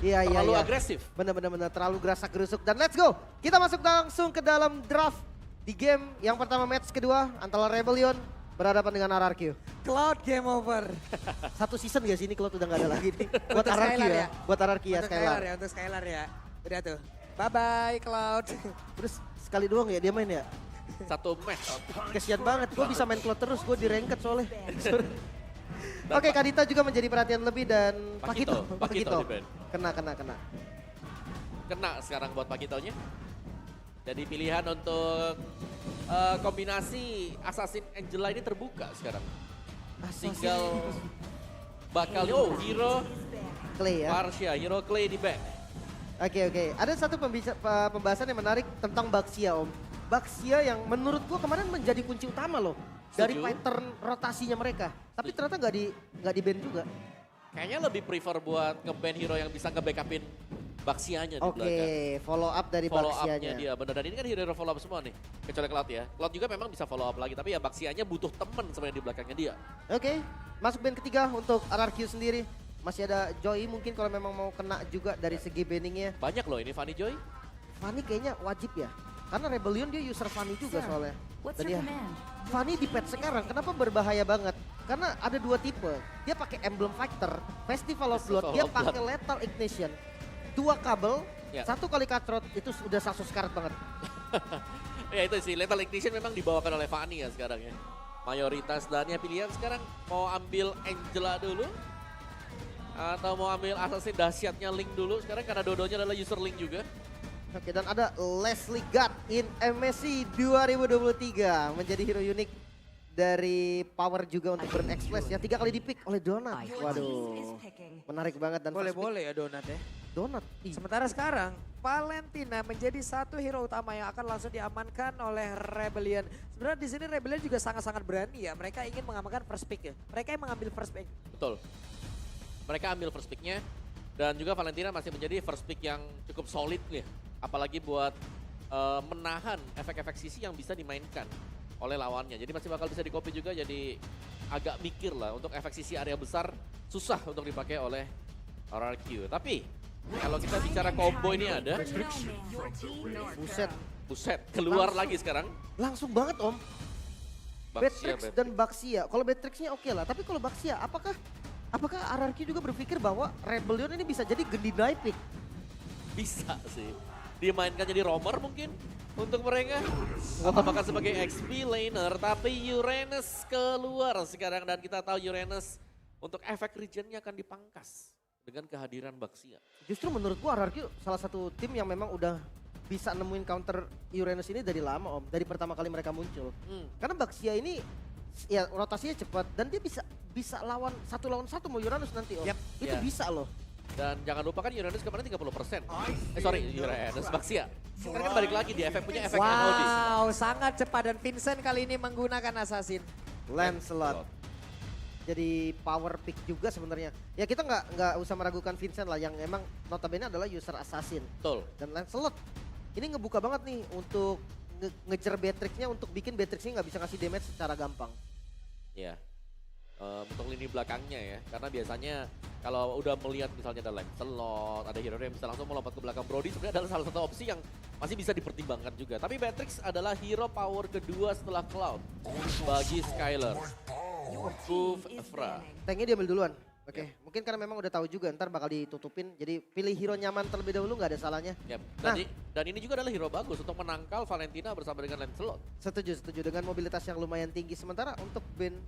Iya, iya, Terlalu iya. agresif. Bener-bener terlalu gerasak gerusuk. Dan let's go. Kita masuk langsung ke dalam draft di game yang pertama match kedua antara Rebellion berhadapan dengan RRQ. Cloud game over. Satu season gak sih ini kalau udah gak ada lagi nih. Buat Untuk RRQ Skylar ya. ya? Buat RRQ ya Untuk Skylar. ya, untuk Skylar ya. Udah tuh. Bye-bye Cloud. Terus sekali doang ya dia main ya. Satu match. Kesian banget, gue bisa main Cloud terus, gue di ranked soalnya. Oke, Kadita juga menjadi perhatian lebih dan Pakito Pakito. di band. Kena. Kena sekarang buat Pakitonya. Jadi pilihan untuk kombinasi Assassin Angela ini terbuka sekarang. Tinggal bakal, hero Clay ya. Marcia, hero Clay di back. Oke. Ada satu pembahasan yang menarik tentang Baxia Om. Baxia yang menurut gua kemarin menjadi kunci utama loh. Dari Setuju. pattern rotasinya mereka. Tapi ternyata nggak di ban juga. Kayaknya lebih prefer buat nge-ban hero yang bisa nge-backupin Baxianya di Oke, belakang. follow up dari Follow up-nya Baxianya. dia, bener. Dan ini kan hero follow up semua nih. Kecuali Cloud ya. Cloud juga memang bisa follow up lagi, tapi ya Baxianya butuh temen sebenarnya di belakangnya dia. Oke, masuk band ketiga untuk RRQ sendiri. Masih ada Joy mungkin kalau memang mau kena juga dari segi banningnya. Banyak loh ini Fanny Joy. Fanny kayaknya wajib ya. Karena Rebellion dia user Fanny juga soalnya. What's Dan your ya, command? Fanny di patch sekarang kenapa berbahaya banget? Karena ada dua tipe. Dia pakai Emblem Fighter, Festival of Blood, Festival dia of pakai Blood. Lethal Ignition. Dua kabel, Ya. satu kali cutthroat itu sudah 100 karat banget. Ya itu sih, Lethal Ignition memang dibawakan oleh Fanny ya sekarang ya. Mayoritas dan ya pilihan sekarang mau ambil Angela dulu. Atau mau ambil assassin dahsyatnya Link dulu. Sekarang karena dua-duanya adalah user Link juga. Oke, dan ada Leslie God in MSC 2023 menjadi hero unik dari Power juga untuk Burn Express ya 3 kali dipick oleh Donut. Waduh, menarik banget dan first pick Boleh-boleh ya Donat ya. Donut. Ih, Sementara sekarang Valentina menjadi satu hero utama yang akan langsung diamankan oleh Rebellion. Sebenarnya di sini Rebellion juga sangat-sangat berani ya. Mereka ingin mengamankan first pick ya. Mereka yang mengambil first pick. Betul. Mereka ambil first pick-nya. Dan juga Valentina masih menjadi first pick yang cukup solid nih. Apalagi buat menahan efek-efek sisi yang bisa dimainkan oleh lawannya. Jadi masih bakal bisa di-copy juga, jadi agak mikir lah untuk efek sisi area besar susah untuk dipakai oleh RRQ. Tapi kalau kita bicara combo ini ada, buset. buset, keluar lagi sekarang. Langsung banget Om. Baxia, Beatrix dan Baxia. Kalau Beatrixnya oke lah, tapi kalau Baxia apakah RRQ juga berpikir bahwa Rebellion ini bisa jadi Gendidai pick? Bisa sih. Dimainkan jadi roamer mungkin untuk mereka. Atau bahkan sebagai XP laner. Tapi Uranus keluar sekarang. Dan kita tahu Uranus untuk efek regionnya akan dipangkas dengan kehadiran Baxia. Justru menurut gua RRQ salah satu tim yang memang udah bisa nemuin counter Uranus ini dari lama Om. Dari pertama kali mereka muncul. Karena Baxia ini ya rotasinya cepat dan dia bisa lawan satu mau Uranus nanti Om. Yap. Itu Ya. bisa loh. Dan jangan lupa kan Uranus kemarin 30%. Sorry, Uranus Baxia. Sekarang kan balik lagi di efek punya efek Anodis. Wow, sangat cepat dan Vincent kali ini menggunakan assassin. Lancelot. Jadi power pick juga sebenarnya. Ya kita nggak usah meragukan Vincent lah yang emang notabene adalah user assassin. Betul. Dan Lancelot ini ngebuka banget nih untuk ngejar Beatrixnya untuk bikin Beatrixnya nggak bisa ngasih damage secara gampang. Ya. Untuk lini belakangnya ya. Karena biasanya kalau udah melihat misalnya ada Lancelot, ada hero yang bisa langsung melompat ke belakang Brody, sebenarnya adalah salah satu opsi yang masih bisa dipertimbangkan juga. Tapi Beatrix adalah hero power kedua setelah Cloud bagi Skylar. Proof Efra. Tanknya diambil duluan. Oke, mungkin karena memang udah tahu juga ntar bakal ditutupin. Jadi pilih hero nyaman terlebih dahulu nggak ada salahnya. Yep. Nah. Dan ini juga adalah hero bagus untuk menangkal Valentina bersama dengan Lancelot. Setuju dengan mobilitas yang lumayan tinggi. Sementara untuk band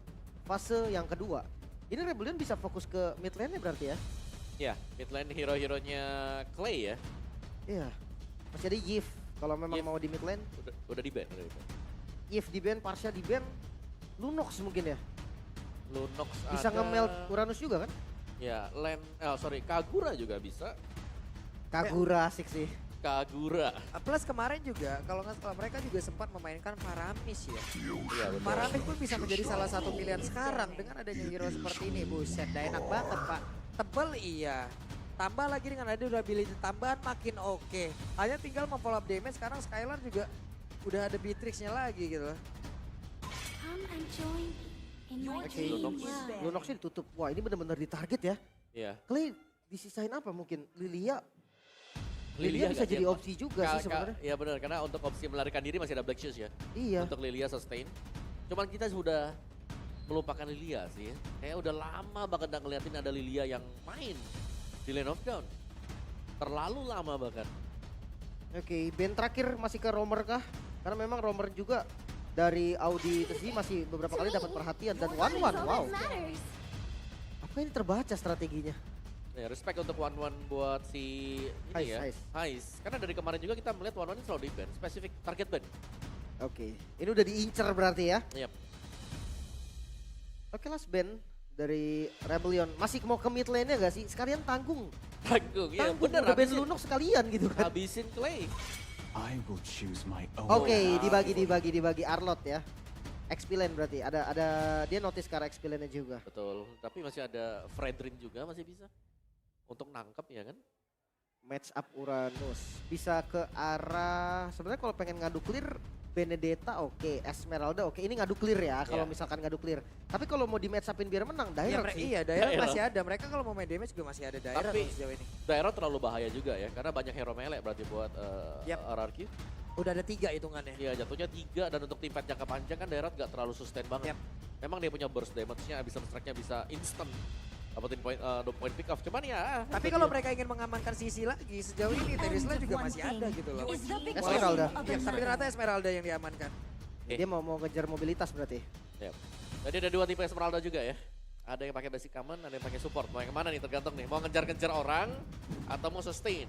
fase yang kedua, ini Rebellion bisa fokus ke mid lane-nya berarti ya? Ya, mid lane hero-heronya Clay ya. Iya, masih ada Yves kalau memang Yves. mau di mid lane. Udah di ban. Yves di ban, Parsia di ban, Lunox mungkin ya? Lunox Bisa ada. nge-melt Uranus juga kan? Ya, Kagura juga bisa. Kagura asik sih. Kagura. Plus kemarin juga kalau nggak salah mereka juga sempat memainkan Paramis ya. Iya betul. Paramis pun bisa menjadi salah satu pilihan sekarang dengan adanya hero seperti ini. Buset, dah enak banget Pak. Tebel iya. Tambah lagi dengan ada durability tambahan makin oke. Hanya tinggal memfollow up damage, sekarang Skylar juga udah ada Beatrixnya lagi gitu loh. Come and join in my Oke, dream Lunox. world. Lunoxnya ditutup. Wah ini benar-benar ditarget ya. Iya. Clay disisain apa mungkin? Lilia bisa nggak jadi dia, opsi juga sih sebenarnya. Iya benar, karena untuk opsi melarikan diri masih ada Black Shoes ya. Iya. Untuk Lilia sustain. Cuman kita sudah melupakan Lilia sih. Kayak udah lama banget nggak ngeliatin ada Lilia yang main di Lane of Dawn. Terlalu lama bahkan. Oke, band terakhir masih ke Romer kah? Karena memang Romer juga dari Audi itu sih masih beberapa kali dapat perhatian dan Your one-one, is all wow. that matters. Apa ini terbaca strateginya? Ya, respect untuk One buat si ini ya. Heist. Karena dari kemarin juga kita melihat One ini selalu di ban, spesifik target ban. Oke, ini udah diincer berarti ya. Yap. Oke, last band dari Rebellion. Masih mau ke mid lane-nya gak sih? Sekalian tanggung. Tanggung, ya Tanggung, bener. udah band Lunok sekalian gitu kan. Habisin Clay. I will choose my own. Oke, dibagi Arlot ya. XP lane berarti. Ada dia notice ke arah XP lane-nya juga. Betul, tapi masih ada Fredrin juga masih bisa. Untuk nangkep ya kan. Match up Uranus. Bisa ke arah, sebenarnya kalau pengen ngadu clear, Benedetta oke, Esmeralda oke. Ini ngadu clear ya kalau misalkan ngadu clear. Tapi kalau mau di match upin biar menang, Daerah sih. Iya, daerah masih ada. Mereka kalau mau main damage juga masih ada daerah Tapi sejauh ini. daerah terlalu bahaya juga ya, karena banyak hero melee berarti buat RRQ. Udah ada 3 hitungannya. Iya jatuhnya 3 dan untuk tim fight jangka panjang kan daerah gak terlalu sustain banget. Yap. Memang dia punya burst damage-nya, bisa strike-nya bisa instant. Dapetin point pick off, cuman ya. Tapi kalau mereka ingin mengamankan sisi lagi, sejauh ini Terisla juga masih ada gitu loh. Is the big Esmeralda. blessing of Ya, the tapi ternyata matter. Esmeralda yang diamankan. Dia mau ngejar mobilitas berarti. Yap. Jadi ada 2 tipe Esmeralda juga ya. Ada yang pakai basic common, ada yang pakai support. Mau yang mana nih tergantung nih. Mau ngejar-ngejar orang atau mau sustain.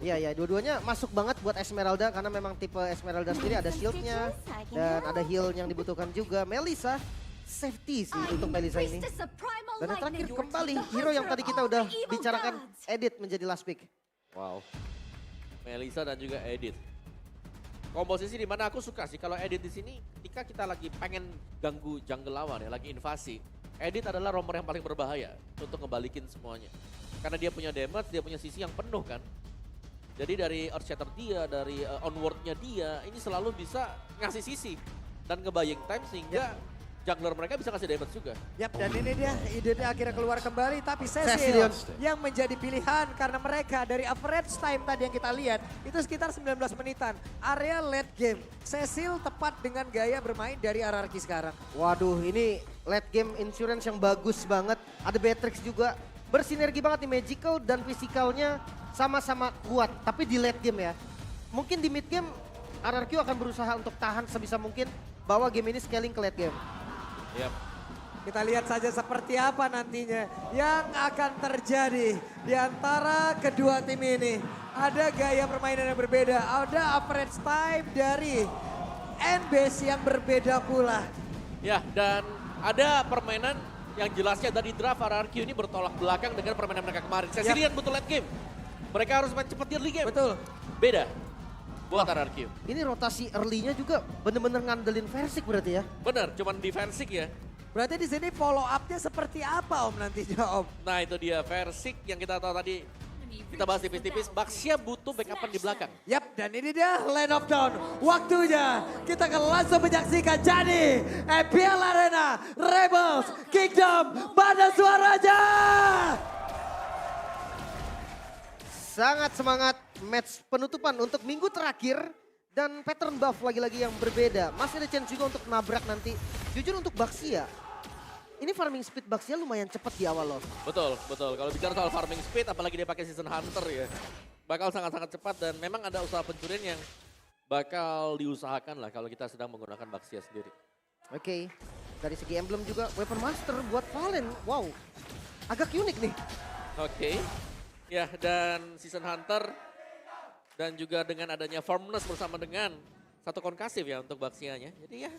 Iya, dua-duanya masuk banget buat Esmeralda karena memang tipe Esmeralda sendiri ada shieldnya dan ada heal yang dibutuhkan juga. Melissa safety sih untuk Melissa ini. Dan yang terakhir kembali hero yang tadi kita udah bicarakan, Edit menjadi last pick. Wow. Melissa dan juga Edit. Komposisi di mana aku suka sih kalau Edit di sini ketika kita lagi pengen ganggu jungle lawan ya, lagi invasi. Edit adalah romer yang paling berbahaya untuk ngebalikin semuanya. Karena dia punya damage, dia punya sisi yang penuh kan. Jadi dari Earth Shatter dia, dari onward-nya dia, ini selalu bisa ngasih sisi. Dan nge-buying time sehingga jungler mereka bisa kasih damage juga. Yap, dan ini dia ide akhirnya keluar kembali, tapi Cecil Cecilion yang menjadi pilihan karena mereka dari average time tadi yang kita lihat itu sekitar 19 menitan. Area late game, Cecil tepat dengan gaya bermain dari RRQ sekarang. Waduh, ini late game insurance yang bagus banget. Ada Beatrix juga. Bersinergi banget nih, magical dan physicalnya sama-sama kuat. Tapi di late game ya. Mungkin di mid game RRQ akan berusaha untuk tahan sebisa mungkin bahwa game ini scaling ke late game. Yap. Kita lihat saja seperti apa nantinya yang akan terjadi di antara kedua tim ini. Ada gaya permainan yang berbeda, ada average time dari N-base yang berbeda pula. Ya, dan ada permainan yang jelasnya dari draft RRQ ini bertolak belakang dengan permainan mereka kemarin. Cecilion butuh late game. Mereka harus main cepat di early game. Betul. Beda buat RRQ. Ini rotasi early-nya juga bener-bener ngandelin Versik berarti ya. Bener, cuman defensif ya. Berarti di sini follow up-nya seperti apa Om nantinya Om? Nah itu dia Versik yang kita tahu tadi. Kita bahas tipis-tipis, Baxia butuh backupan di belakang. Yap, dan ini dia Lane of Dawn. Waktunya kita akan langsung menyaksikan jadi EPL Arena Rebels Kingdom. Mana suaranya? Sangat semangat match penutupan untuk minggu terakhir. Dan pattern buff lagi-lagi yang berbeda. Masih ada chance juga untuk nabrak nanti. Jujur untuk Baxia, ini farming speed Baxia lumayan cepat di awal loh. Betul, betul. Kalau bicara soal farming speed, apalagi dia pakai season hunter ya. Bakal sangat-sangat cepat dan memang ada usaha pencurian yang bakal diusahakan lah kalau kita sedang menggunakan Baxia sendiri. Oke, dari segi emblem juga Weapon Master buat Valen. Wow, agak unik nih. Oke. Ya, dan season hunter dan juga dengan adanya firmness bersama dengan satu konkasif ya untuk Baxianya. Jadi ya,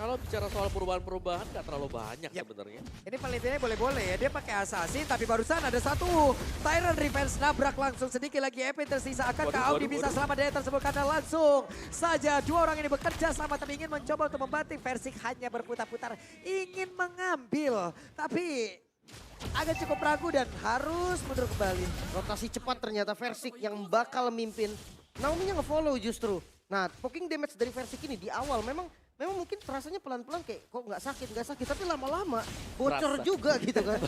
kalau bicara soal perubahan-perubahan gak terlalu banyak sebenarnya. Ini Valentina boleh-boleh ya, dia pakai assassin tapi barusan ada satu Tyrant Revenge nabrak langsung sedikit lagi EP tersisa. Akankah Audi bisa selamat dari tersebut karena langsung saja dua orang ini bekerja sama tapi ingin mencoba untuk membanting. Versik hanya berputar-putar ingin mengambil tapi agak cukup ragu dan harus mundur kembali. Rotasi cepat ternyata Versik yang bakal mimpin. Naomi-nya nge-follow justru. Nah, poking damage dari Versik ini di awal memang mungkin rasanya pelan-pelan kayak kok nggak sakit, tapi lama-lama bocor Rasa. juga gitu kan.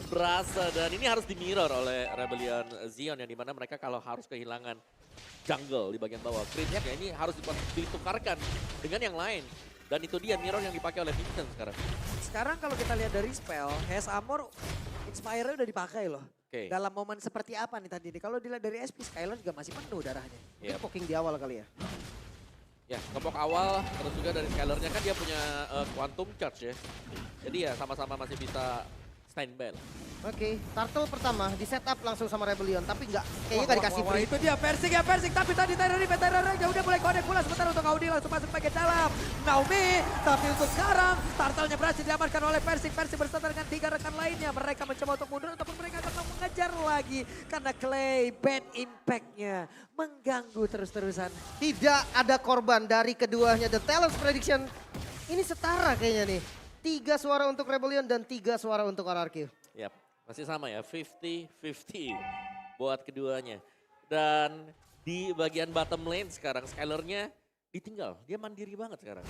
berasa dan ini harus di-mirror oleh Rebellion Zion yang dimana mereka kalau harus kehilangan jungle di bagian bawah. Cringe-nya ini harus ditukarkan dengan yang lain. Dan itu dia mirror yang dipakai oleh Vincent sekarang. Sekarang kalau kita lihat dari spell, Hes Armor Inspire udah dipakai loh. Oke. Dalam momen seperti apa nih tadi? Kalau dilihat dari SP, Skylar juga masih penuh darahnya. Yep. Poking di awal kali ya. Ya, kepok awal, terus juga dari Skylar-nya kan dia punya Quantum Charge ya. Jadi ya sama-sama masih bisa standby lah. Oke, Turtle pertama di setup langsung sama Rebellion, tapi kayaknya nggak dikasih free. Itu dia Persik, tapi tadi Tyrant udah mulai connect pula sebentar untuk Audi langsung masuk bagian dalam. Naomi, tapi untuk sekarang Turtle-nya berhasil diamankan oleh Persik bersama dengan 3 rekan lainnya. Mereka mencoba untuk mundur ataupun mereka akan mengejar lagi karena Clay bad impact-nya mengganggu terus-terusan. Tidak ada korban dari keduanya. The Talents Prediction ini setara kayaknya nih. 3 suara untuk Rebellion dan 3 suara untuk RRQ. Yap, masih sama ya, 50-50 buat keduanya. Dan di bagian bottom lane sekarang Skylar-nya ditinggal, dia mandiri banget sekarang.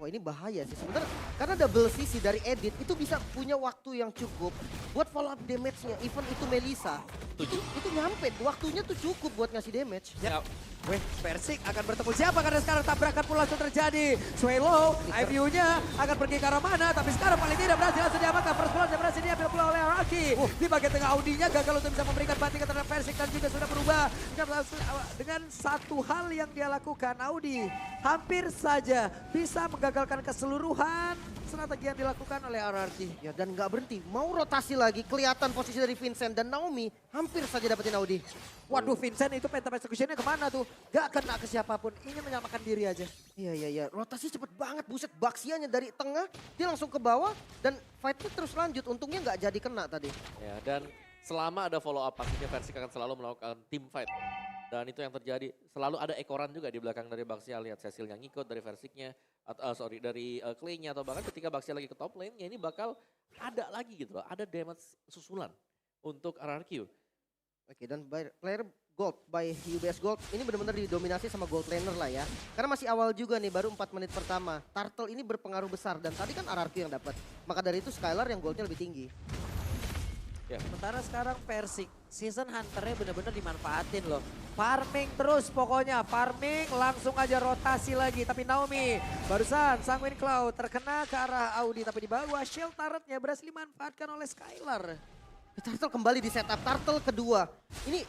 Wah ini bahaya sih sebenarnya karena double CC dari Edit itu bisa punya waktu yang cukup buat follow up damage-nya. Even itu Melissa, itu nyampe waktunya tuh cukup buat ngasih damage. Ya. Weh, Persik akan bertemu siapa karena sekarang tabrakan pun langsung terjadi. Swelo, IVU-nya akan pergi ke arah mana, tapi sekarang paling tidak berhasil langsung diamankan. First blood yang berhasil diambil pula oleh Araki. Di bagian tengah Audinya gagal untuk bisa memberikan bantingan terhadap Persik dan juga sudah berubah. Dengan satu hal yang dia lakukan, Audi hampir saja bisa menggagalkan keseluruhan strategi yang dilakukan oleh RRQ. Ya dan nggak berhenti, mau rotasi lagi, kelihatan posisi dari Vincent dan Naomi hampir saja dapetin Audi. Waduh, Vincent itu phantom execution-nya kemana tuh? Gak kena ke siapapun, ingin menyelamatkan diri aja. Iya, rotasi cepet banget, buset Baxianya dari tengah, dia langsung ke bawah dan fight-nya terus lanjut, untungnya nggak jadi kena tadi. Ya, dan selama ada follow up pastinya Persik akan selalu melakukan team fight. Dan itu yang terjadi, selalu ada ekoran juga di belakang dari Baxia. Lihat Cecil yang ngikut dari Versiknya, dari Clay-nya atau bahkan ketika Baxia lagi ke top lane, ya ini bakal ada lagi gitu loh, ada damage susulan untuk RRQ. Oke, dan player Gold by UBS Gold ini benar-benar didominasi sama Gold laner lah ya. Karena masih awal juga nih, baru 4 menit pertama. Turtle ini berpengaruh besar dan tadi kan RRQ yang dapat. Maka dari itu Skylar yang goldnya lebih tinggi. Ya. Sementara sekarang Persik, season hunter-nya benar-benar dimanfaatin loh. Farming terus pokoknya, farming langsung aja rotasi lagi. Tapi Naomi barusan Sanguine Cloud terkena ke arah Audi. Tapi di bawah shield turret-nya berhasil dimanfaatkan oleh Skylar. Turtle kembali di setup, Turtle kedua. Ini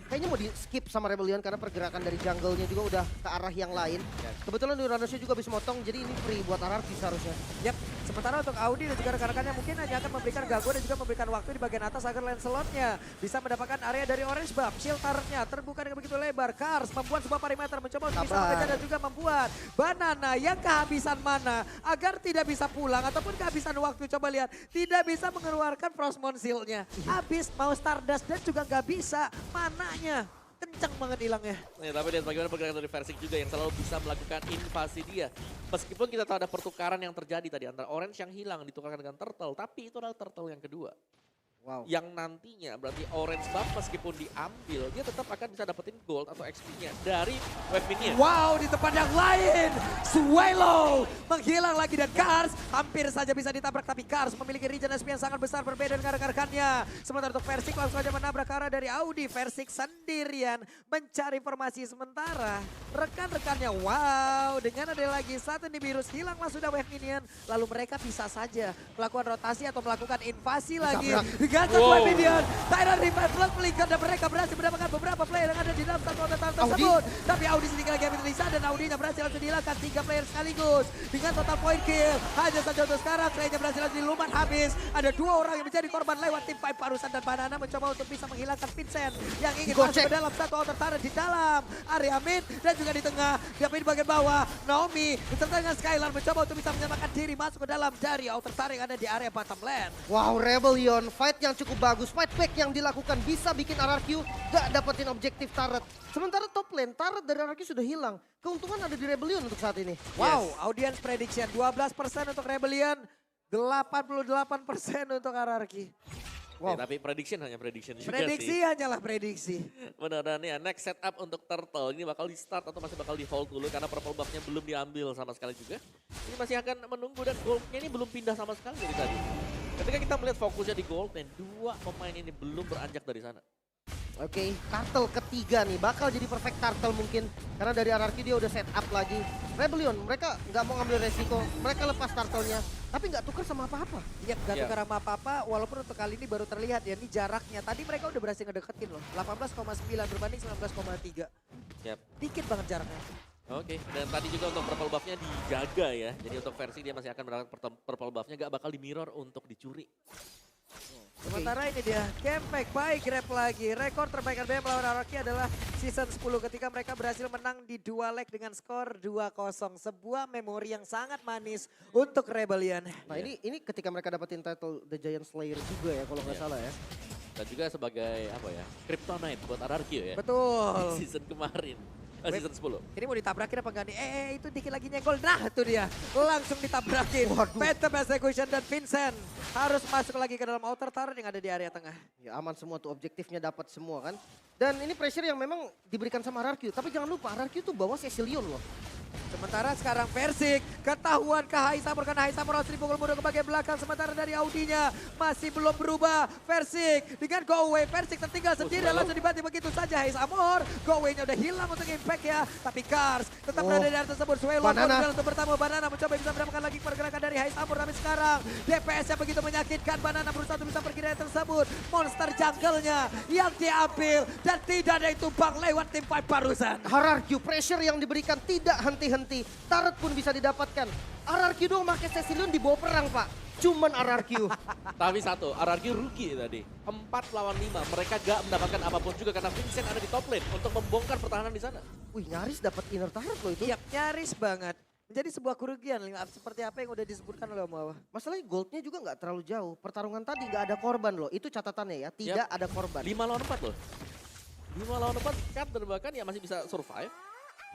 kayaknya mau di skip sama Rebellion karena pergerakan dari jungle-nya juga udah ke arah yang lain. Kebetulan Uranusnya juga bisa motong, jadi ini free buat RRQ seharusnya. Yap, sementara untuk Audi dan juga rekan-rekannya mungkin hanya akan memberikan gangguan dan juga memberikan waktu di bagian atas agar Lancelot-nya bisa mendapatkan area dari Orange Buff. Shield turret-nya terbuka dengan begitu lebar. Kars membuat sebuah perimeter mencoba untuk bisa mengejar dan juga membuat Banana yang kehabisan mana agar tidak bisa pulang ataupun kehabisan waktu. Coba lihat, tidak bisa mengeluarkan Frostmourne Shield-nya. Habis mau Stardust dan juga nggak bisa mananya. Kencang banget hilangnya. Ya, tapi lihat bagaimana pergerakan dari Persik juga yang selalu bisa melakukan invasi dia. Meskipun kita tahu ada pertukaran yang terjadi tadi antara Orange yang hilang ditukarkan dengan Turtle, tapi itu adalah Turtle yang kedua. Wow. Yang nantinya berarti Orange Buff meskipun diambil, dia tetap akan bisa dapetin gold atau XP-nya dari Wave Minion. Wow, di tempat yang lain, Swelo menghilang lagi dan Kars hampir saja bisa ditabrak. Tapi Kars memiliki regen SP yang sangat besar berbeda dengan rekan-rekannya. Sementara untuk Persik langsung saja menabrak ke arah dari Audi. Persik sendirian mencari informasi sementara. Rekan-rekannya, wow, dengan ada lagi satu Nibiru's hilanglah sudah Wave Minion. Lalu mereka bisa saja melakukan rotasi atau melakukan invasi lagi. Gantung Wave Minion, Tyrant Revive Blood melingkar dan mereka berhasil mendapatkan beberapa player yang ada di dalam satu total tersebut. Tapi Audi sedikit lagi ambil Lisa dan Audinya berhasil langsung dihilangkan 3 player sekaligus. Dengan total point kill, hanya saja untuk sekarang Clay-nya berhasil langsung dilumat habis. Ada 2 orang yang menjadi korban lewat tim Five Parusan dan Banana mencoba untuk bisa menghilangkan Vincent yang ingin masuk ke dalam satu outer turret di dalam area mid dan juga di tengah. Tapi di bagian bawah, Naomi beserta dengan Skylar mencoba untuk bisa menyelamatkan diri masuk ke dalam dari outer turret yang ada di area bottom lane. Wow, Rebellion fight yang cukup bagus, fight back yang dilakukan bisa bikin RRQ gak dapetin objektif turret. Sementara top lane, turret dari RRQ sudah hilang. Keuntungan ada di Rebellion untuk saat ini. Wow, audience prediction 12% untuk Rebellion, 88% untuk RRQ. Wow. Ya, tapi prediction hanya prediction juga prediksi sih. hanyalah prediksi. Benar, dan ya next setup untuk Turtle ini bakal di start atau masih bakal di hold dulu karena purple buff-nya belum diambil sama sekali juga. Ini masih akan menunggu dan goldnya ini belum pindah sama sekali dari tadi. Ketika kita melihat fokusnya di gold lane, dua pemain ini belum beranjak dari sana. Oke, turtle ketiga nih bakal jadi perfect turtle mungkin karena dari RRQ dia udah set up lagi. Rebellion mereka nggak mau ngambil resiko, mereka lepas turtle-nya tapi nggak tuker sama apa-apa. Iya, gak Iya. tukar sama apa-apa, walaupun untuk kali ini baru terlihat ya, ini jaraknya. Tadi mereka udah berhasil ngedeketin loh, 18,9 berbanding 19,3. Yap. Dikit banget jaraknya. Oke, dan tadi juga untuk purple buff-nya dijaga ya. Jadi untuk versi dia masih akan mendapatkan purple buff-nya gak bakal di mirror untuk dicuri. Sementara ini dia, Campact by Grab lagi. Rekor terbaik RBM melawan Araki adalah season 10 ketika mereka berhasil menang di 2 leg dengan skor 2-0. Sebuah memori yang sangat manis untuk Rebellion. Nah ini ketika mereka dapetin title The Giant Slayer juga ya kalau nggak Iya. salah ya. Dan juga sebagai apa ya, Kryptonite buat RRQ ya. Betul. Di season kemarin, season 10. Ini mau ditabrakin apa enggak nih? Itu dikit lagi nyenggol. Nah itu dia. Langsung ditabrakin. Waduh. Phantom Execution dan Vincent harus masuk lagi ke dalam outer turret yang ada di area tengah. Ya aman semua tuh objektifnya dapat semua kan. Dan ini pressure yang memang diberikan sama RRQ. Tapi jangan lupa RRQ tuh bawa Cecilion loh. Sementara sekarang Versik, ketahuan ke Haisamur karena Haisamur harus dipukul mundur ke bagian belakang. Sementara dari Audinya masih belum berubah. Versik dengan go away, Versik tertinggal sendiri langsung dibanting begitu saja Haisamur. Go away-nya udah hilang untuk impact ya. Tapi Kars tetap berada di area tersebut. Swelo Banana. untuk bertamu, Banana mencoba bisa mendapatkan lagi pergerakan dari Haisamur. Tapi sekarang DPS-nya begitu menyakitkan. Banana berusaha untuk bisa pergi dari tersebut. Monster jungle-nya yang diambil dan tidak ada yang tumbang lewat tim fight barusan. RRQ pressure yang diberikan tidak henti-henti. Turret pun bisa didapatkan. RRQ dong pakai Cecilion di bawah perang pak. Cuman RRQ. Tapi satu, RRQ rugi tadi. 4 lawan 5, mereka gak mendapatkan apapun juga karena Vincent ada di top lane untuk membongkar pertahanan di sana. Wih nyaris dapat inner turret loh itu. Iya, nyaris banget. Menjadi sebuah kerugian seperti apa yang udah disebutkan oleh Om Wawa. Masalahnya goldnya juga nggak terlalu jauh. Pertarungan tadi nggak ada korban loh. Itu catatannya ya. Tidak ada korban. 5 lawan 4 loh. 5 lawan 4, Captain bahkan ya masih bisa survive.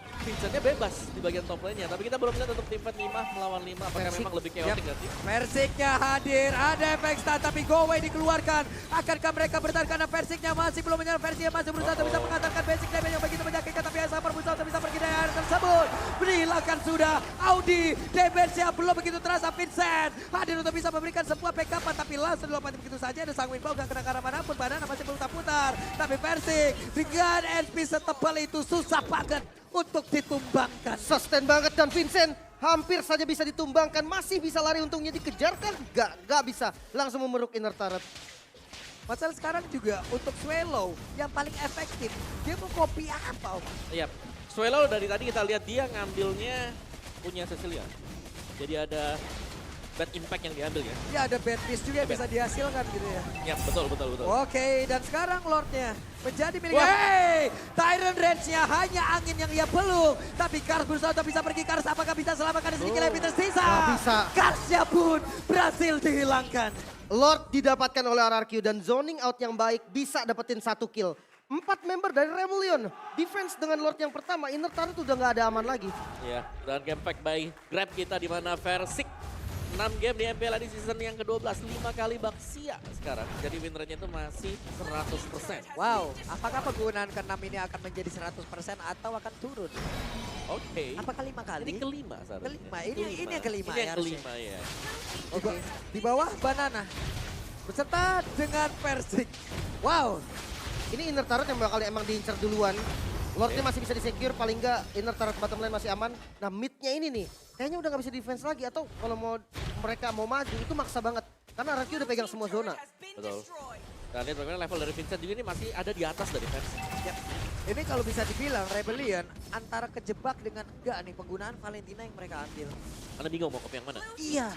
Vincentnya bebas di bagian top lane-nya, tapi kita belum lihat untuk tim fight 5 melawan 5 apakah Versik. memang lebih chaotic gak sih? Versiknya hadir, ada efek stun tapi go away dikeluarkan. Akankah mereka bertahan karena Versiknya masih belum menyerang, Versiknya masih berusaha untuk bisa mengantarkan basic damage yang begitu menyakitkan tapi Haisamur berusaha untuk bisa pergi dari area tersebut. Berhilangkan sudah Audi, damage-nya belum begitu terasa. Vincent hadir untuk bisa memberikan sebuah backupan tapi langsung dilompati begitu saja. Ada sang Winbow gak kena ke arah manapun, Banana masih putar-putar. Tapi Versik dengan SP setebal itu susah banget untuk ditumbangkan. Sustain banget dan Vincent hampir saja bisa ditumbangkan. Masih bisa lari untungnya dikejar kan? Gak bisa. Langsung memeruk inner turret. Masalah sekarang juga untuk Swallow yang paling efektif. Dia mau copy apa Om? Iya, Swallow dari tadi kita lihat dia ngambilnya punya Cecilion. Jadi ada bad impact yang diambil ya. Ya ada bad piece juga yang bisa dihasilkan gitu ya. Iya, betul. Oke, dan sekarang Lordnya menjadi milik. Wah. Hey, Tyrant range-nya hanya angin yang ia peluk. Tapi Kars berusaha untuk bisa pergi. Kars apakah bisa selamatkan sedikit lebih tersisa? Nggak bisa. Karsnya pun berhasil dihilangkan. Lord didapatkan oleh RRQ dan zoning out yang baik bisa dapetin 1 kill. 4 member dari Rebellion. Defense dengan Lord yang pertama, inner turret udah nggak ada aman lagi. Iya, dan gamepack by Grab kita di mana Versik 6 game di MPL di season yang ke-12, 5 kali Baxia sekarang. Jadi win rate-nya itu masih 100%. Wow, apakah penggunaan ke-6 ini akan menjadi 100% atau akan turun? Oke. Apakah 5 kali? Ini kelima seharusnya. Kelima, ini yang kelima Ini ya yang harusnya. kelima ya. Oke, di bawah Banana. Beserta dengan Versik. Wow, Ini inner turret yang bakal emang diincar duluan. Lordnya masih bisa disecure, paling nggak inner turret bottom lane masih aman. Nah midnya ini nih, kayaknya udah nggak bisa defense lagi. Atau kalau mereka mau maju itu maksa banget. Karena RRQ udah pegang semua zona. Betul. Dan lihat bagaimana level dari Vincent juga ini masih ada di atas dari Versik. ya. Ini kalau bisa dibilang Rebellion antara kejebak dengan enggak nih penggunaan Valentina yang mereka ambil. Anda bingung mau copy yang mana? Iya,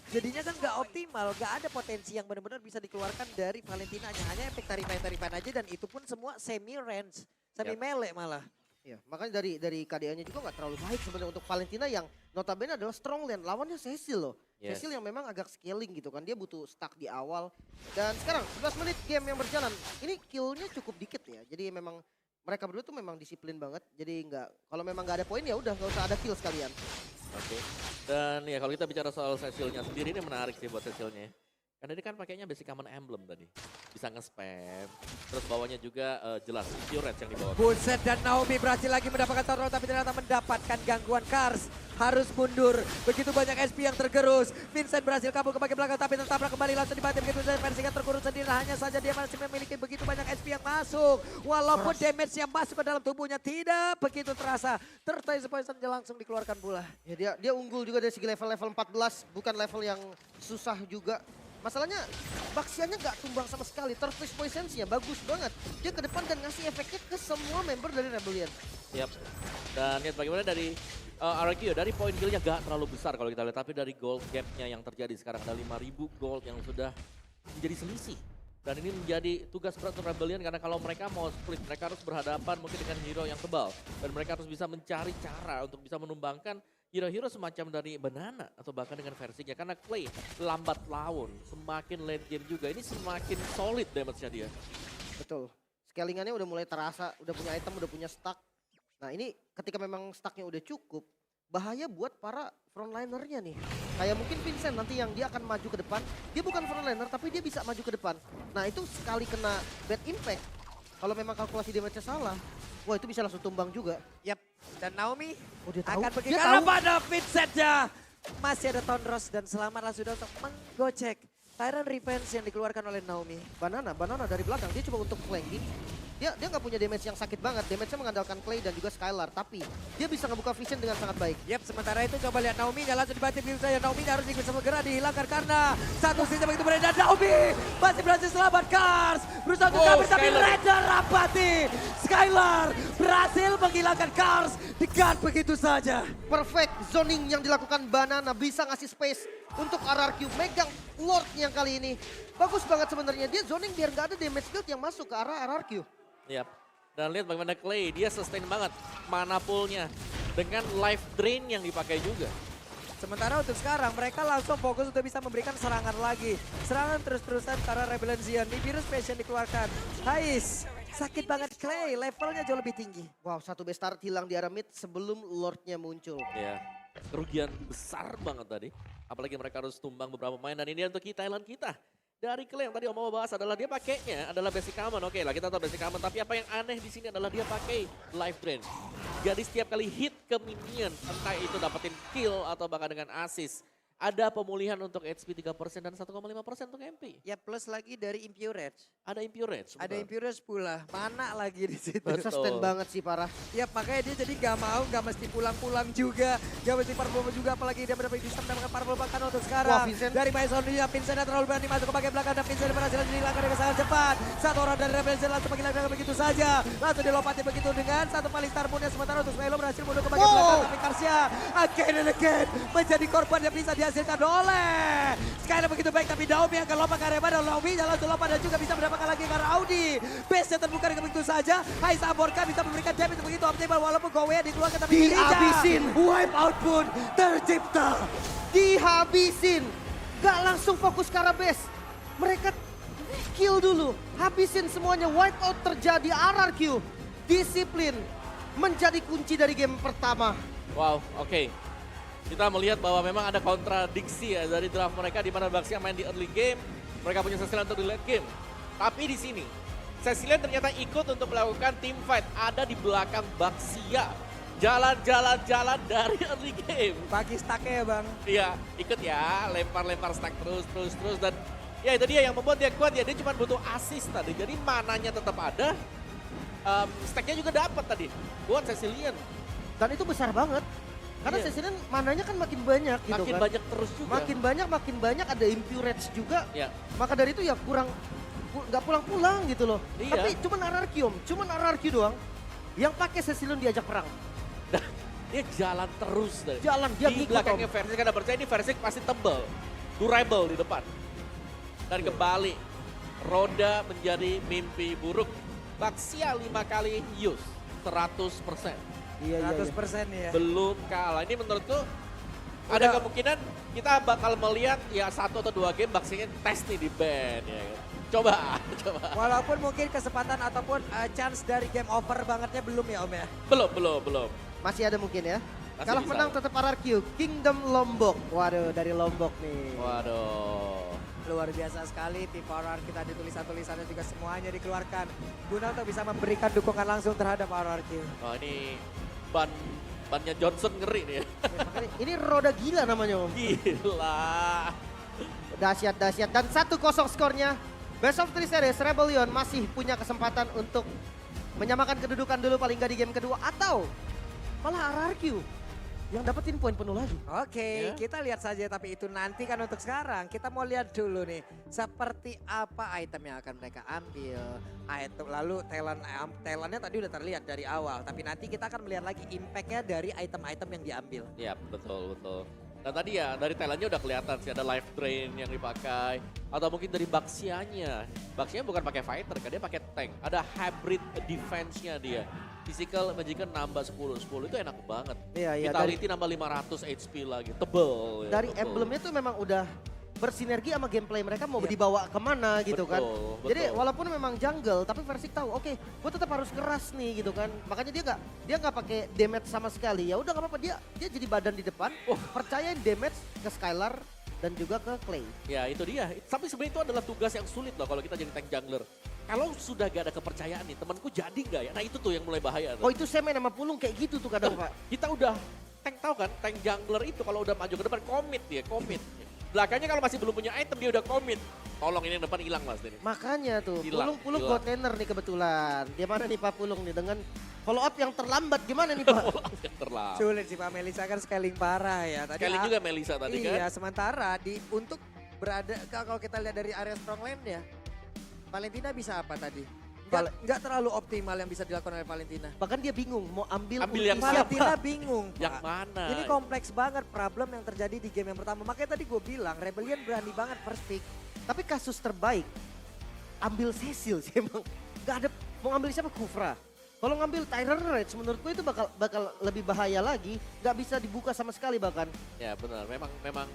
jadinya kan nggak optimal, nggak ada potensi yang benar-benar bisa dikeluarkan dari Valentina. Hanya efek taripan aja dan itu pun semua semi range, semi melee malah. Iya, makanya dari KDA-nya juga nggak terlalu baik sebenarnya untuk Valentina yang notabene adalah strong lane. Lawannya Cecil loh. Yes. Cecil yang memang agak scaling gitu kan. Dia butuh stuck di awal. Dan sekarang 11 menit game yang berjalan. Ini kill-nya cukup dikit ya. Jadi memang mereka berdua tuh memang disiplin banget. Jadi kalau memang nggak ada poin ya udah nggak usah ada kill sekalian. Oke. Dan ya kalau kita bicara soal Cecilnya sendiri ini menarik sih buat Cecilnya. Karena dia kan pakainya basic common emblem tadi. Bisa nge-spam. Terus bawahnya juga jelas pure range yang dibawa. Buset dan Naomi berhasil lagi mendapatkan taruhan tapi ternyata mendapatkan gangguan Kars. harus mundur. Begitu banyak SP yang tergerus. Vincent berhasil kabur ke bagian belakang tapi tertabrak kembali langsung dibanting. Begitu saja Versiga terkurung sendiri. Hanya saja dia masih memiliki begitu banyak SP yang masuk. Walaupun damage yang masuk ke dalam tubuhnya tidak begitu terasa. Tertaise poison langsung dikeluarkan pula. Ya dia unggul juga dari segi level 14, bukan level yang susah juga. Masalahnya Baxianya nggak tumbang sama sekali, Turtles Poisons-nya bagus banget. Dia ke depan dan ngasih efeknya ke semua member dari Rebellion. Yap. Dan lihat bagaimana dari RRQ dari poin kill-nya gak terlalu besar kalau kita lihat. Tapi dari gold gap-nya yang terjadi sekarang ada 5.000 gold yang sudah menjadi selisih. Dan ini menjadi tugas berat untuk Rebellion karena kalau mereka mau split, mereka harus berhadapan mungkin dengan hero yang tebal. Dan mereka harus bisa mencari cara untuk bisa menumbangkan hero-hero semacam dari Banana atau bahkan dengan versinya. Karena Clay lambat laun, semakin late game juga. Ini semakin solid damage-nya dia. Betul. Scalingannya udah mulai terasa, udah punya item, udah punya stack. Nah ini ketika memang stacknya udah cukup, bahaya buat para frontlinernya nih. Kayak mungkin Vincent nanti yang dia akan maju ke depan. Dia bukan frontliner tapi dia bisa maju ke depan. Nah itu sekali kena bad impact, kalau memang kalkulasi damage-nya salah, wah itu bisa langsung tumbang juga. Yap. Dan Naomi Oh, dia tahu. akan pergi Dia karena tahu. pada Vincent-nya. Masih ada Tonros dan selamatlah sudah untuk menggocek Tyrant Revenge yang dikeluarkan oleh Naomi. Banana dari belakang, dia coba untuk flanking. Dia nggak punya damage yang sakit banget, damage-nya mengandalkan Clay dan juga Skylar. Tapi dia bisa ngebuka vision dengan sangat baik. Yap, sementara itu coba lihat Naomi langsung dibanting begitu saja. Naomi harus bisa segera dihilangkan karena satu sisi begitu beredar. Naomi masih berhasil selamat. Cars berusaha untuk kabur tapi Skylar. Raider rapati. Skylar berhasil menghilangkan Cars. Dekat begitu saja. Perfect zoning yang dilakukan Banana, bisa ngasih space untuk RRQ megang Lord yang kali ini. Bagus banget sebenarnya, dia zoning biar nggak ada damage build yang masuk ke arah RRQ. Yap. Dan lihat bagaimana Clay, dia sustain banget mana pool-nya dengan life drain yang dipakai juga. Sementara untuk sekarang mereka langsung fokus untuk bisa memberikan serangan lagi. Serangan terus-terusan karena Rebellion Zion. Virus Passion dikeluarkan. Hais, sakit banget Clay, levelnya jauh lebih tinggi. Wow, satu base turret hilang di arah mid sebelum Lordnya muncul. Ya, kerugian besar banget tadi. Apalagi mereka harus tumbang beberapa pemain. Dan ini untuk Thailand kita. Dari Clay yang tadi Om mau bahas adalah dia pakainya adalah basic common. Oke lah kita tahu basic common. Tapi apa yang aneh di sini adalah dia pakai life drain. Jadi setiap kali hit ke minion, entah itu dapetin kill atau bahkan dengan assist, ada pemulihan untuk HP 3% dan 1,5% untuk MP. Ya plus lagi dari Impure Edge. Ada Impure Edge. Ada Impure Edge pula. Mana lagi di situ? Betul. Sustain banget sih parah. Ya makanya dia jadi gak mesti pulang-pulang juga. Gak mesti parfum juga apalagi dia mendapat bisa mendapatkan parfum bahkan untuk sekarang. Wah, Vincent. Dari Maisonnya Vincent yang terlalu berani masuk ke bagian belakang dan Vincent berhasil dihilangkan dengan sangat cepat. Satu orang dari Rebellion langsung menghilangkan begitu saja. Langsung dilopati begitu dengan satu paling star moon sementara untuk Smelo berhasil mundur ke bagian belakang. Tapi Karsia again and again menjadi korban yang bisa dihasilkan oleh Skylar begitu baik tapi Naomi akan lompat ke area mana. Naomi langsung lompat dan juga bisa mendapatkan lagi karena Audi. Base-nya terbuka dengan begitu saja. Hai Saborka bisa memberikan damage begitu optimal walaupun Gowe dikeluarkan tapi Dihabisin. Wipe out pun tercipta. Dihabisin. Gak langsung fokus ke arah base. Mereka kill dulu. Habisin semuanya. Wipe out terjadi RRQ. Disiplin menjadi kunci dari game pertama. Wow, oke. Kita melihat bahwa memang ada kontradiksi ya dari draft mereka di mana Baxia main di early game, mereka punya Cecilian untuk di late game. Tapi di sini, Cecilian ternyata ikut untuk melakukan team fight, ada di belakang Baxia. Jalan-jalan dari early game. Bagi stacknya ya bang. Iya, ikut ya, lempar-lempar stack terus dan ya itu dia yang membuat dia kuat ya, dia cuma butuh assist tadi. Jadi mananya tetap ada, stacknya juga dapat tadi buat Cecilian. Dan itu besar banget. Karena Iya. Cecilian mananya kan makin banyak gitu Makin kan. banyak terus juga. Makin banyak ada Impure Edge juga. Ya. Maka dari itu ya nggak pulang-pulang gitu loh. Iya. Tapi cuman RRQ doang yang pakai Cecilian diajak perang. Dia jalan terus dari Jalan, dia di ngikut, belakangnya Om. Versik, ada percaya ini Versik pasti tebel, durable di depan. Dan kembali, roda menjadi mimpi buruk. Baxia 5 kali use, 100%. Iya. 100% ya. Belum kalah. Ini menurutku ada kemungkinan kita bakal melihat ya 1 atau 2 game Baxia tes nih di band ya kan. Coba. Walaupun mungkin kesempatan ataupun chance dari game over bangetnya belum ya Om ya. Belum. Masih ada mungkin ya. Masih Kalau bisa. menang tetap RRQ. Kingdom Lombok. Waduh, dari Lombok nih. Waduh. Luar biasa sekali, tim Power kita di tulisan-tulisannya juga semuanya dikeluarkan. Guna untuk bisa memberikan dukungan langsung terhadap RRQ. Oh ini ban Bannya Johnson ngeri nih ya. Makanya ini roda gila namanya Om. Gila. Dahsyat. Dan 1-0 skornya. Best of 3 series, Rebellion masih punya kesempatan untuk menyamakan kedudukan dulu paling nggak di game kedua. Atau malah RRQ yang dapetin poin penuh lagi. Oke, Ya. kita lihat saja tapi itu nanti kan untuk sekarang. Kita mau lihat dulu nih seperti apa item yang akan mereka ambil. Item lalu talentnya tadi udah terlihat dari awal, tapi nanti kita akan melihat lagi impactnya dari item-item yang diambil. Ya betul. Dan tadi ya dari talentnya udah kelihatan sih ada life drain yang dipakai. Atau mungkin dari Baxianya. Baxianya bukan pakai fighter kan, dia pakai tank. Ada hybrid defense-nya dia. Physical Magic nambah 10 itu enak banget. Iya, Vitality nambah 500 HP lagi, tebel. Ya, dari tebel. emblemnya tuh memang udah bersinergi sama gameplay mereka mau Iya. dibawa kemana gitu kan. Betul. Jadi walaupun memang jungle tapi Versik tahu oke, gue tetap harus keras nih gitu kan. Makanya dia nggak pakai damage sama sekali. Ya udah nggak apa-apa, dia jadi badan di depan, percayain damage ke Skylar dan juga ke Clay. Ya itu dia, tapi sebenarnya itu adalah tugas yang sulit loh kalau kita jadi tank jungler. Kalau sudah gak ada kepercayaan nih, temanku jadi gak ya? Nah itu tuh yang mulai bahaya. Oh itu saya main sama Pulung kayak gitu tuh kadang Pak. Kita udah, tank tahu kan, tank jungler itu kalau udah maju ke depan komit dia, komit. Belakangnya kalau masih belum punya item dia udah komit. Tolong ini yang depan hilang mas ini. Makanya tuh, Hilang, Pulung hilang. god laner nih kebetulan. Gimana nih Pak Pulung nih dengan follow up yang terlambat gimana nih Pak? Terlalu. Sulit sih Pak, Melisa kan scaling parah ya. Tadi Scaling juga Melisa tadi kan. Iya, sementara untuk berada kalau kita lihat dari area strong lane ya, Valentina bisa apa tadi? Nggak terlalu optimal yang bisa dilakukan oleh Valentina. Bahkan dia bingung mau ambil Ambil ulti yang siapa. Valentina bingung, Pak. Yang mana? Ini kompleks banget problem yang terjadi di game yang pertama. Makanya tadi gue bilang Rebellion berani banget first pick. Tapi kasus terbaik ambil Cecil sih emang. Gak ada mau ambil siapa Kufra. Kalau ngambil Tyler Rage menurutku itu bakal lebih bahaya lagi. Gak bisa dibuka sama sekali bahkan. Ya benar, memang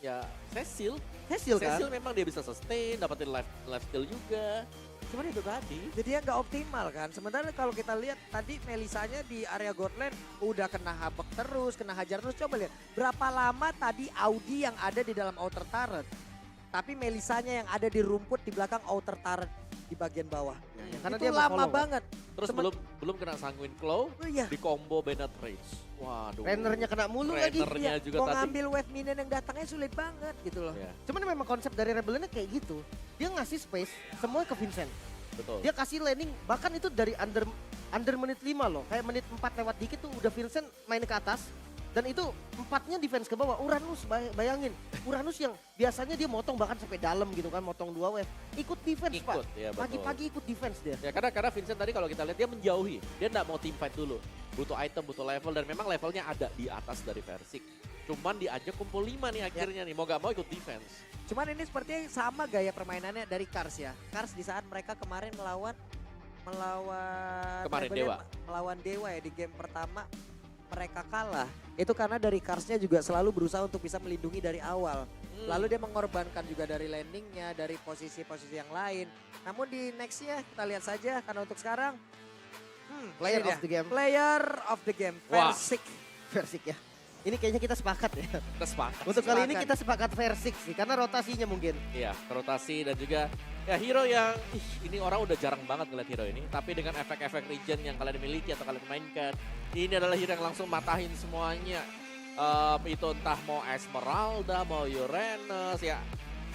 ya Cecil Cecil kan. memang dia bisa sustain, dapetin life steal juga. Cuman itu tadi. Jadi dia nggak optimal kan. Sementara kalau kita lihat tadi Melisanya di area Godland udah kena habek terus, kena hajar terus. Coba lihat berapa lama tadi Audi yang ada di dalam outer turret. Tapi Melisanya yang ada di rumput di belakang outer turret di bagian bawah. Karena itu dia lama mau follow, kan. banget. Terus belum kena Sanguine Claw, Oh iya. di combo Bennett Rage. Waduh. Rennernya kena mulu lagi. Rennernya juga Mau tadi. ngambil wave minion yang datangnya sulit banget gitu loh. Ya, Cuman memang konsep dari Rebellion kayak gitu. Dia ngasih space semua ke Vincent. betul. Dia kasih landing bahkan itu dari under menit 5 loh. Kayak menit 4 lewat dikit tuh udah Vincent main ke atas. Dan itu 4-nya defense ke bawah. Uranus bayangin. Uranus yang biasanya dia motong bahkan sampai dalam gitu kan. Motong 2 wave. Ikut defense Pak. Ikut, ya, betul. Pagi-pagi ikut defense dia. Ya karena Vincent tadi kalau kita lihat dia menjauhi. Dia nggak mau team fight dulu. Butuh item, butuh level dan memang levelnya ada di atas dari Versik. Cuman diajak kumpul 5 nih akhirnya nih. Mau gak mau ikut defense. Cuman ini sepertinya sama gaya permainannya dari Kars ya. Kars di saat mereka kemarin melawan Kemarin Rebellion, melawan Dewa ya di game pertama mereka kalah. Itu karena dari Karsnya juga selalu berusaha untuk bisa melindungi dari awal. Lalu dia mengorbankan juga dari landingnya, dari posisi-posisi yang lain. Namun di nextnya kita lihat saja karena untuk sekarang Player ini of the game. Player of the game, Wah. Versik. Versik ya. Ini kayaknya kita sepakat ya. Kita sepakat. Untuk kali ini Sepakat. kita sepakat Versik sih. Karena rotasinya mungkin. Iya, rotasi dan juga ya hero yang ini orang udah jarang banget ngeliat hero ini. Tapi dengan efek-efek regen yang kalian miliki atau kalian mainkan, ini adalah hero yang langsung matahin semuanya. Itu entah mau Esmeralda, mau Uranus, ya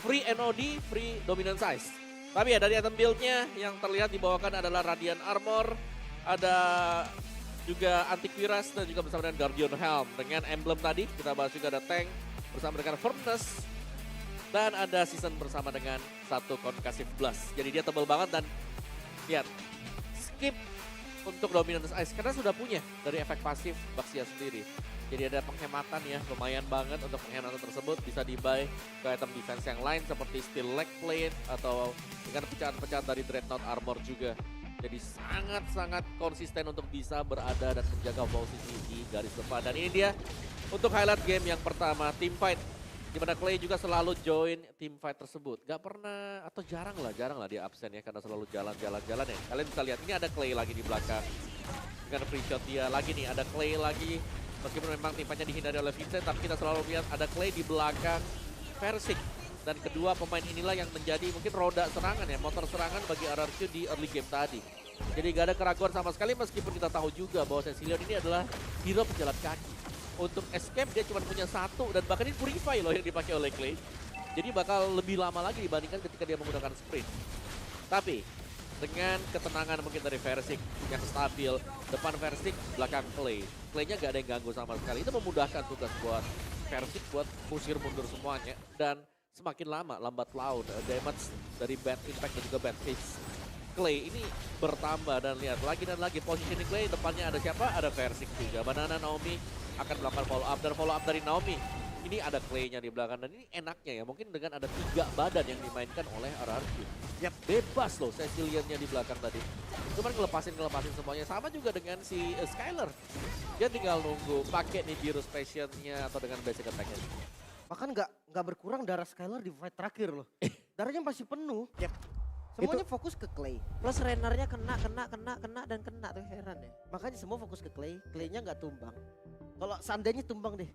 free NOD, free dominant size. Tapi ya dari item build-nya yang terlihat dibawakan adalah Radiant Armor, ada juga Antiquiras dan juga bersama dengan Guardian Helm. Dengan emblem tadi kita bahas juga ada tank bersama dengan Furnace. Dan ada season bersama dengan satu Concussive Blast. Jadi dia tebal banget dan lihat skip untuk Dominance Ice karena sudah punya dari efek pasif Baxia sendiri. Jadi ada penghematan ya, lumayan banget untuk penghematan tersebut bisa di-buy ke item defense yang lain seperti Steel Leg Plate atau dengan pecahan-pecahan dari Dreadnought Armor juga. Jadi sangat-sangat konsisten untuk bisa berada dan menjaga posisi di garis depan. Dan ini dia untuk highlight game yang pertama, team fight. Di mana Clay juga selalu join team fight tersebut. Gak pernah atau jarang lah dia absen ya karena selalu jalan-jalan ya. Kalian bisa lihat ini ada Clay lagi di belakang. Dengan free shot dia lagi nih, ada Clay lagi. Meskipun memang tim fightnya dihindari oleh Vincent, tapi kita selalu lihat ada Clay di belakang Versik. Dan kedua pemain inilah yang menjadi mungkin roda serangan ya, motor serangan bagi RRQ di early game tadi. Jadi gak ada keraguan sama sekali meskipun kita tahu juga bahwa Cecilion ini adalah hero pejalan kaki. Untuk escape dia cuma punya satu dan bahkan ini Purify loh yang dipakai oleh Clay. Jadi bakal lebih lama lagi dibandingkan ketika dia menggunakan sprint. Tapi dengan ketenangan mungkin dari Versik yang stabil, depan Versik, belakang Clay. Clay-nya gak ada yang ganggu sama sekali. Itu memudahkan tugas buat Versik buat usir mundur semuanya. Dan semakin lama, lambat laun, damage dari Bad Impact dan juga Bad Fist Clay ini bertambah. Dan lihat lagi dan lagi positioning Clay, depannya ada siapa? Ada Versik juga. Banana Naomi akan melakukan follow up, dan follow up dari Naomi. Ini ada Clay-nya di belakang, dan ini enaknya ya, mungkin dengan ada 3 badan yang dimainkan oleh RRQ. Yap, bebas loh Cecilion-nya di belakang tadi. Cuman ngelepasin semuanya. Sama juga dengan si Skyler. Dia tinggal nunggu pakai nih biru passion-nya atau dengan basic attack-nya. Bahkan nggak berkurang darah Skylar di fight terakhir loh. Darahnya masih penuh. Yap. Semuanya fokus ke Clay. Plus Rennernya kena dan kena tuh, heran ya. Makanya semua fokus ke Clay. Clay-nya nggak tumbang. Kalau seandainya tumbang deh,